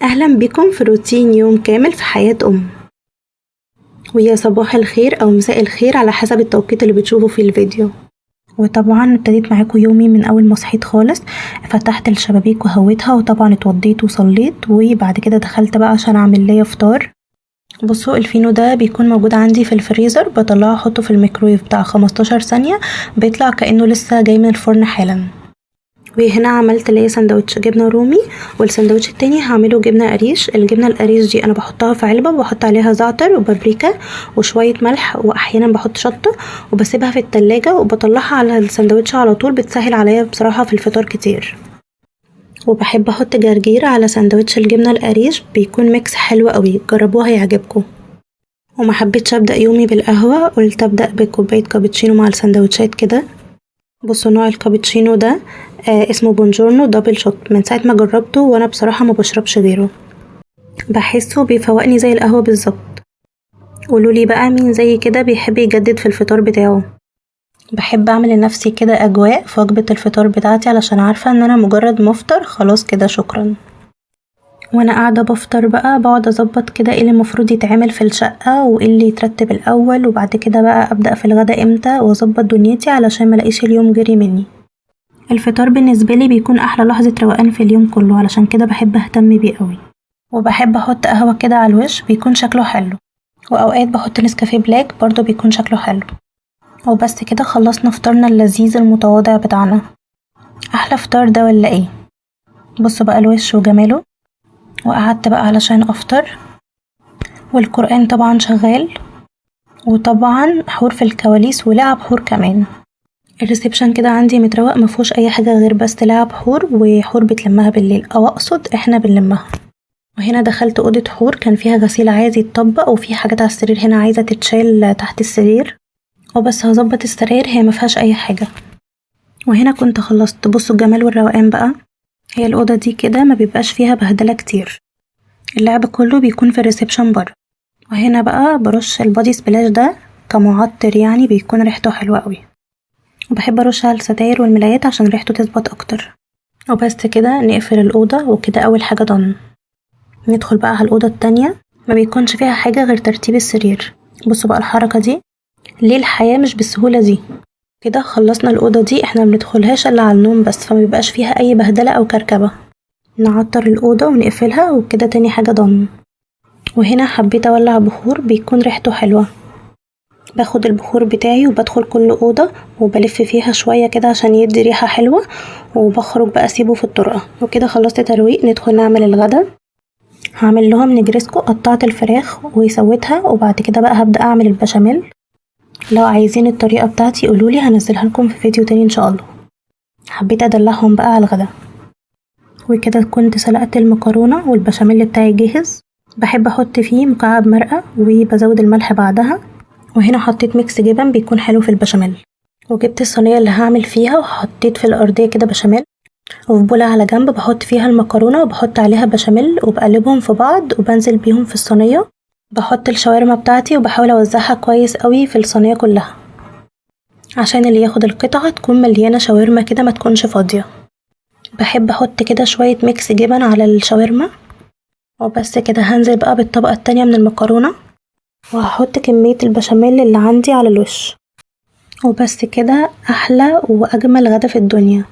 أهلا بكم في روتين يوم كامل في حياة ويا صباح الخير أو مساء الخير على حسب التوقيت اللي بتشوفوا فيه الفيديو. وطبعا ابتديت معاكم يومي من أول ما صحيت خالص، فتحت الشبابيك وهويتها وطبعا اتوضيت وصليت وبعد كده دخلت بقى عشان أعمل ليا فطار. بصوا الفينو ده بيكون موجود عندي في الفريزر، بطلعه احطه في الميكرويف بتاع 15 ثانية، بيطلع كأنه لسه جاي من الفرن حالا. وهنا عملت ليا سندوتش جبنه رومي، والسندوتش التاني هعمله جبنه قريش. الجبنه القريش دي انا بحطها في علبه وبحط عليها زعتر وبابريكا وشويه ملح واحيانا بحط شطه وبسيبها في التلاجة وبطلعها على السندوتش على طول، بتسهل عليا بصراحه في الفطار كتير. وبحب احط جرجير على سندوتش الجبنه القريش، بيكون ميكس حلو قوي، جربوها هيعجبكم. وما حبيتش ابدا يومي بالقهوه، قلت ابدا بكوبايه كابتشينو مع السندوتشات كده. بصوا نوع الكابتشينو ده اسمه بونجورنو دبل شوت، من ساعة ما جربته وانا بصراحة ما بشربش غيره، بحسه بيفوقني زي القهوة بالظبط. قولولي بقى مين زي كده بيحب يجدد في الفطار بتاعه. بحب اعمل لنفسي كده اجواء في وجبة الفطار بتاعتي، علشان عارفة ان انا مجرد مفطر خلاص كده شكرا. وانا قاعدة بفطر بقى بقعد اظبط كده ايه اللي المفروض يتعمل في الشقة وايه اللي يترتب الاول، وبعد كده بقى ابدأ في الغدا امتى واظبط دنيتي علشان ملاقيش اليوم جري مني. الفطار بالنسبة لي بيكون أحلى لحظة روقان في اليوم كله، علشان كده بحب أهتم بيه قوي. وبحب أحط قهوة كده على الوش، بيكون شكله حلو، وأوقات بحط نسكافيه بلاك برضه بيكون شكله حلو. وبس كده خلصنا فطارنا اللذيذ المتواضع بتاعنا. أحلى فطار ده ولا إيه؟ بصوا بقى الوش وجماله. وقعدت بقى علشان أفطر، والقرآن طبعا شغال، وطبعا حور في الكواليس ولعب حور كمان. الريسبشن كده عندي متروق، مفهوش اي حاجة غير بس لعب حور، وحور بتلمها بالليل او اقصد احنا بنلمها. وهنا دخلت اوضة حور، كان فيها غسيل عايز يتطبق وفي حاجات على السرير هنا عايزة تتشال تحت السرير، وبس هظبط السراير، هي مفيهاش اي حاجة. وهنا كنت خلصت. بصوا الجمال والروقان بقى، هي الأوضة دي كده ما بيبقاش فيها بهدلة كتير، اللعب كله بيكون في الريسبشن بره. وهنا بقى برش البادي سبلاش ده كمعطر، يعني بيكون ريحته حلوة قوي، وبحب ارش على الستاير والملايات عشان ريحته تثبت اكتر. وبس كده نقفل الأوضة، وكده أول حاجة ضن. ندخل بقى على الأوضة التانية، ما بيكونش فيها حاجة غير ترتيب السرير. بصوا بقى الحركة دي، ليه الحياة مش بالسهولة دي. كده خلصنا الأوضة دي، احنا مندخلهاش إلا على النوم بس، فما بيبقاش فيها أي بهدلة أو كركبة. نعطر الأوضة ونقفلها، وكده تاني حاجة ضن. وهنا حبيت أولع بخور بيكون ريحته حلوة، باخد البخور بتاعي وبدخل كل أوضة وبلف فيها شوية كده عشان يدي ريحة حلوة، وبخرج بقى اسيبه في الطرقة. وكده خلصت ترويق، ندخل نعمل الغدا. هعمل لهم نجرسكو، قطعت الفراخ وسويتها، وبعد كده بقى هبدأ اعمل البشاميل. لو عايزين الطريقة بتاعتي قولولي، هنزلها لكم في فيديو تاني ان شاء الله. حبيت ادلعهم بقى على الغدا. وكده كنت سلقت المكرونة والبشاميل بتاعي جاهز، بحب احط فيه مكعب مرقة وبزود الملح بعدها. وهنا حطيت ميكس جبن بيكون حلو في البشاميل. وجبت الصينية اللي هعمل فيها وحطيت في الأرضية كده بشاميل، وفي بولة على جنب بحط فيها المكرونة وبحط عليها بشاميل وبقلبهم في بعض وبنزل بيهم في الصينية. بحط الشاورما بتاعتي وبحاول اوزعها كويس قوي في الصينية كلها، عشان اللي ياخد القطعة تكون مليانة شاورما كده، ما تكونش فاضية. بحب احط كده شوية ميكس جبن على الشاورما. وبس كده هنزل بقى بالطبقة التانية من المكرونة، وهحط كمية البشاميل اللي عندي على الوش. وبس كده أحلى وأجمل غدا في الدنيا.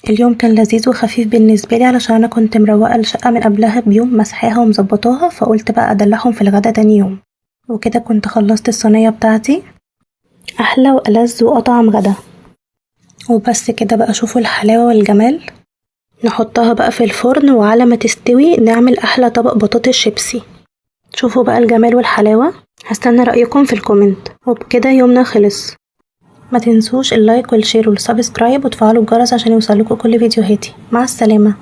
اليوم كان لذيذ وخفيف بالنسبة لي، علشان أنا كنت مروقة الشقة من قبلها بيوم، مسحاها ومظبطاها، فقلت بقى أدلعهم في الغدا تاني يوم. وكده كنت خلصت الصينية بتاعتي، أحلى وألذ وأطعم غدا. وبس كده بقى، شوفوا الحلاوة والجمال. نحطها بقى في الفرن، وعلى ما تستوي نعمل أحلى طبق بطاطس شيبسي. شوفوا بقى الجمال والحلاوة. هستنى رأيكم في الكومنت. وبكده يومنا خلص. ما تنسوش اللايك والشير والسبسكرايب وتفعلوا الجرس عشان يوصلكوا كل فيديوهاتي. مع السلامة.